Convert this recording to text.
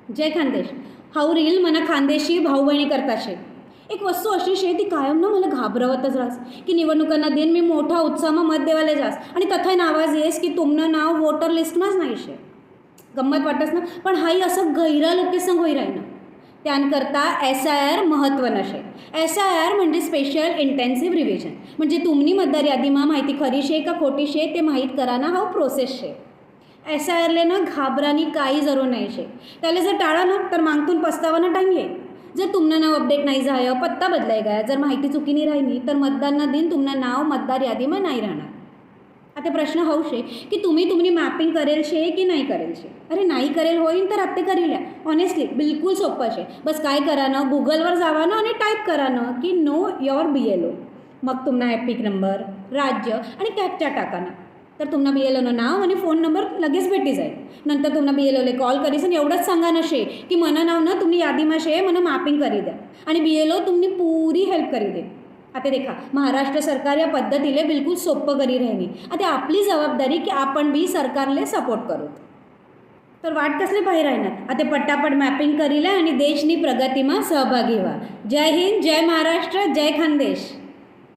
Jai Khandesh. How reel मना खानदेशी भाऊ बहिणी करताशे. एक वस्तू अशी शे ती कायम ना मला घाबरवतच राहस की निवडणुकांना दिन मी मोठा उत्साहाમાં मत देवायला जास आणि तथाय नावाज येस की तुमनं नाव वोटर लिस्टमाच नाही शे. गंमत वाटस ना, पण हाही असं गैरा लोकेसंग होई राही ना. त्यानकरता SIR महत्त्व नशे. SIR म्हणजे स्पेशल इंटेन्सिव्ह रिव्हिजन, म्हणजे तुमनी मतदार यादीमा माहिती खरी शे का खोटी शे ते माहीत कराना हा प्रोसेस शे. SIRले ना घाबरानी काही जरूर नाही शे. त्याला जर टाळा ना तर मागतून पस्तावाना टाईम येईल. जर तुमनं नाव अपडेट नाही झालं, पत्ता बदलाय गया, जर माहिती चुकीनी राहिली तर मतदानना दिन तुमनं नाव मतदार यादीमा नाही राहणार. आता प्रश्न हाऊ शे की तुम्ही मॅपिंग करेल शे की नाही करेल शे. अरे नाही करेल होईन तर आत्ते करील्या. ऑनेस्टली बिलकुल सोपं शे. बस काय करा ना, गुगलवर जावा ना आणि टाईप करा ना की नो योर BLO. मग तुमना एपिक नंबर, राज्य आणि कॅपचा टाका ना. तर तुमना BLOनं नाव आणि फोन नंबर लगेच भेटी जाईल. नंतर तुमना BLOले कॉल करीस आणि एवढंच सांगा ना शे की मना नाव ना तुम्ही यादीमा शे, मला मॅपिंग करी द्या आणि BLO तुम्ही पुरी हेल्प करी दे. आता देखा महाराष्ट्र सरकार या पद्धतीले बिलकुल सोपं करी राहिनी. आता आपली जबाबदारी की आपण बी सरकारले सपोर्ट करू. तर वाट कसले बाहेर राहणार. आता पट्टापट मॅपिंग करीला आणि देशनी प्रगतीमा सहभागी व्हा. जय हिंद, जय महाराष्ट्र, जय खानदेश.